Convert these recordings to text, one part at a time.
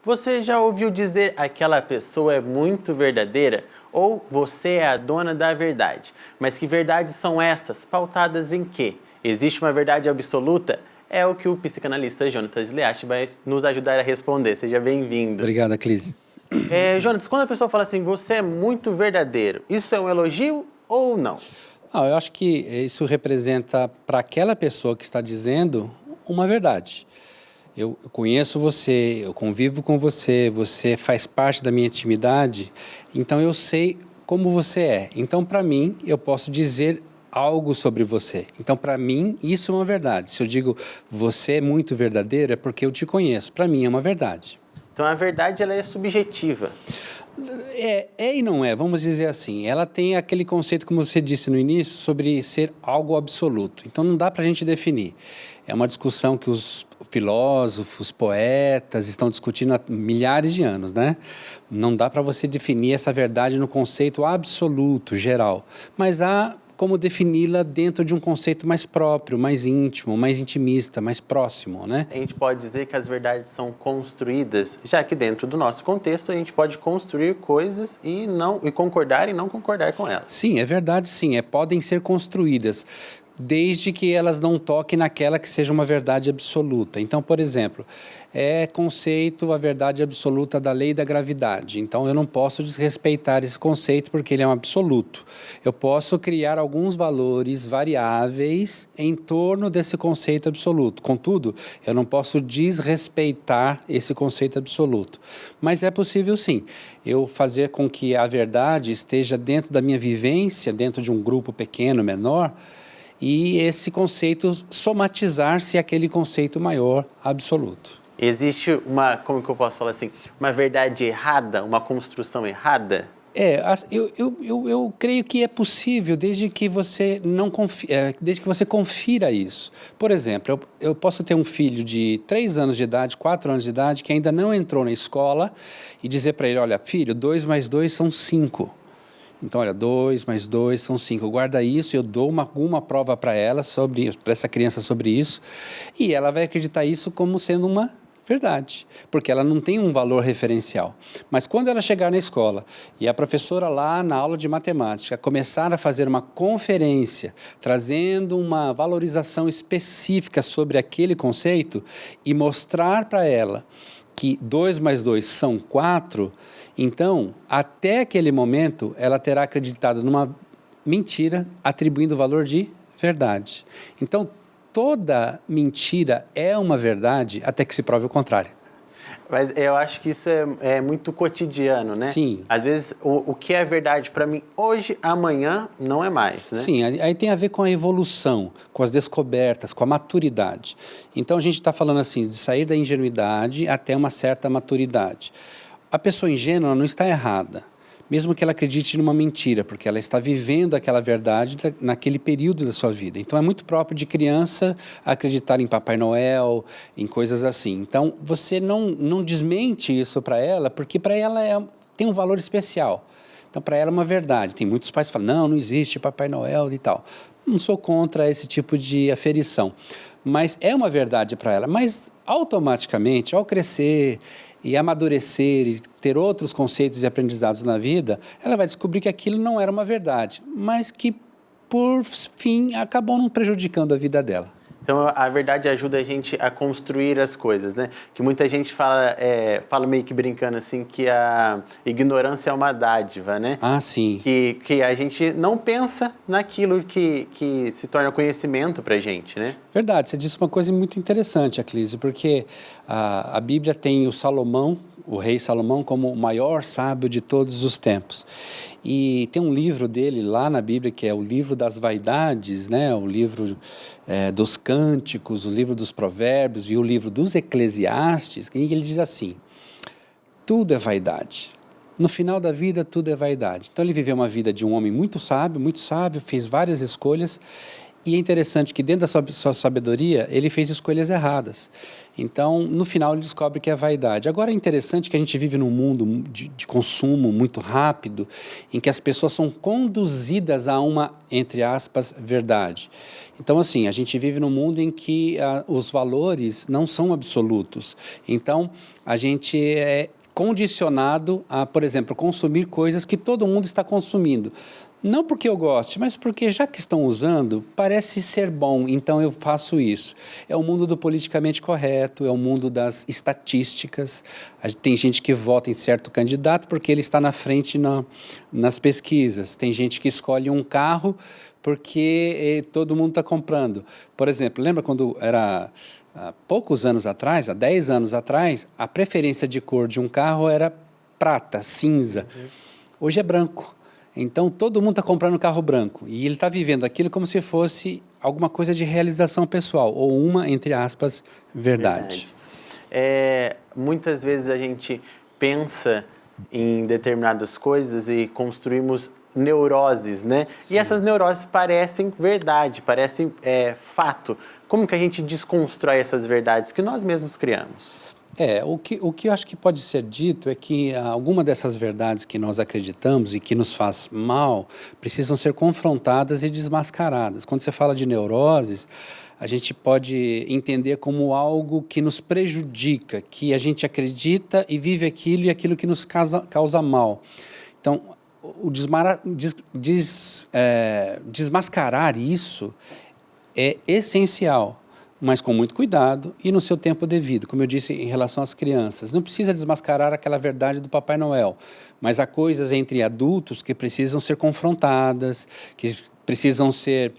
Você já ouviu dizer aquela pessoa é muito verdadeira? Ou você é a dona da verdade? Mas que verdades são essas? Pautadas em quê? Existe uma verdade absoluta? É o que o psicanalista Jonatas Leacht vai nos ajudar a responder. Seja bem-vindo. Obrigado, Clísia. Jonatas, quando a pessoa fala assim, você é muito verdadeiro, isso é um elogio ou não? Eu acho que isso representa para aquela pessoa que está dizendo uma verdade. Eu conheço você, eu convivo com você, você faz parte da minha intimidade, então eu sei como você é. Então, para mim, eu posso dizer algo sobre você. Então, para mim, isso é uma verdade. Se eu digo você é muito verdadeiro, é porque eu te conheço. Para mim, é uma verdade. Então a verdade ela é subjetiva. É e não é, vamos dizer assim. Ela tem aquele conceito, como você disse no início, sobre ser algo absoluto. Então não dá para a gente definir. É uma discussão que os filósofos, poetas estão discutindo há milhares de anos, né? Não dá para você definir essa verdade no conceito absoluto, geral. Mas há como defini-la dentro de um conceito mais próprio, mais íntimo, mais intimista, mais próximo, né? A gente pode dizer que as verdades são construídas, já que dentro do nosso contexto a gente pode construir coisas e concordar e não concordar com elas. Sim, é verdade, sim. Podem ser construídas, desde que elas não toquem naquela que seja uma verdade absoluta. Então, por exemplo, é conceito a verdade absoluta da lei da gravidade. Então, eu não posso desrespeitar esse conceito porque ele é um absoluto. Eu posso criar alguns valores variáveis em torno desse conceito absoluto. Contudo, eu não posso desrespeitar esse conceito absoluto. Mas é possível, sim, eu fazer com que a verdade esteja dentro da minha vivência, dentro de um grupo pequeno, menor, e esse conceito somatizar-se àquele conceito maior, absoluto. Existe como que eu posso falar assim, uma verdade errada, uma construção errada? Eu creio que é possível desde que você desde que você confira isso. Por exemplo, eu posso ter um filho de 3 anos de idade, 4 anos de idade, que ainda não entrou na escola e dizer para ele, olha, filho, 2 mais 2 são 5. Então, olha, 2 mais 2 são 5. Guarda isso, eu dou alguma prova para ela, para essa criança sobre isso, e ela vai acreditar isso como sendo uma verdade, porque ela não tem um valor referencial. Mas quando ela chegar na escola e a professora lá na aula de matemática começar a fazer uma conferência, trazendo uma valorização específica sobre aquele conceito e mostrar para ela que 2 mais 2 são 4, então, até aquele momento, ela terá acreditado numa mentira, atribuindo o valor de verdade. Então, toda mentira é uma verdade até que se prove o contrário. Mas eu acho que isso é muito cotidiano, né? Sim. Às vezes, o que é verdade para mim hoje, amanhã, não é mais, né? Sim, aí tem a ver com a evolução, com as descobertas, com a maturidade. Então, a gente está falando assim, de sair da ingenuidade até uma certa maturidade. A pessoa ingênua não está errada, mesmo que ela acredite numa mentira, porque ela está vivendo aquela verdade naquele período da sua vida. Então, é muito próprio de criança acreditar em Papai Noel, em coisas assim. Então, você não desmente isso para ela, porque para ela tem um valor especial. Então, para ela é uma verdade. Tem muitos pais que falam, não existe Papai Noel e tal. Não sou contra esse tipo de aferição, mas é uma verdade para ela. Mas, automaticamente, ao crescer e amadurecer e ter outros conceitos e aprendizados na vida, ela vai descobrir que aquilo não era uma verdade, mas que, por fim, acabou não prejudicando a vida dela. Então, a verdade ajuda a gente a construir as coisas, né? Que muita gente fala meio que brincando assim, que a ignorância é uma dádiva, né? Ah, sim. Que a gente não pensa naquilo que se torna conhecimento pra gente, né? Verdade, você disse uma coisa muito interessante, Aclísio, porque a Bíblia tem o rei Salomão, como o maior sábio de todos os tempos. E tem um livro dele lá na Bíblia, que é o livro das vaidades, né? O livro dos cânticos, o livro dos provérbios e o livro dos Eclesiastes, em que ele diz assim, tudo é vaidade. No final da vida, tudo é vaidade. Então ele viveu uma vida de um homem muito sábio, fez várias escolhas, E é interessante que dentro da sua sabedoria, ele fez escolhas erradas. Então, no final, ele descobre que é vaidade. Agora, é interessante que a gente vive num mundo de consumo muito rápido, em que as pessoas são conduzidas a uma, entre aspas, verdade. Então, assim, a gente vive num mundo em que os valores não são absolutos. Então, a gente é condicionado a, por exemplo, consumir coisas que todo mundo está consumindo. Não porque eu goste, mas porque já que estão usando, parece ser bom, então eu faço isso. É o mundo do politicamente correto, é o mundo das estatísticas. Tem gente que vota em certo candidato porque ele está na frente nas pesquisas. Tem gente que escolhe um carro porque todo mundo está comprando. Por exemplo, lembra quando era... Há poucos anos atrás, há 10 anos atrás, a preferência de cor de um carro era prata, cinza. Hoje é branco. Então, todo mundo está comprando carro branco e ele está vivendo aquilo como se fosse alguma coisa de realização pessoal ou uma, entre aspas, verdade. Muitas vezes a gente pensa em determinadas coisas e construímos neuroses, né? Sim. E essas neuroses parecem verdade, parecem fato. Como que a gente desconstrói essas verdades que nós mesmos criamos? O que eu acho que pode ser dito é que alguma dessas verdades que nós acreditamos e que nos faz mal precisam ser confrontadas e desmascaradas. Quando você fala de neuroses, a gente pode entender como algo que nos prejudica, que a gente acredita e vive aquilo e aquilo que nos causa mal. Então, desmascarar isso é essencial, mas com muito cuidado e no seu tempo devido. Como eu disse em relação às crianças, não precisa desmascarar aquela verdade do Papai Noel, mas há coisas entre adultos que precisam ser confrontadas, que precisam ser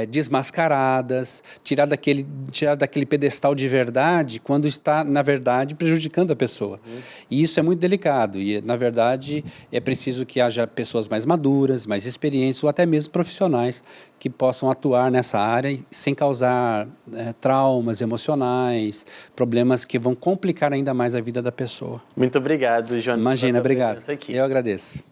desmascaradas, tirar daquele pedestal de verdade quando está, na verdade, prejudicando a pessoa. E isso é muito delicado e, na verdade, é preciso que haja pessoas mais maduras, mais experientes ou até mesmo profissionais que possam atuar nessa área sem causar traumas emocionais, problemas que vão complicar ainda mais a vida da pessoa. Muito obrigado, João. Imagina, obrigado. Eu agradeço.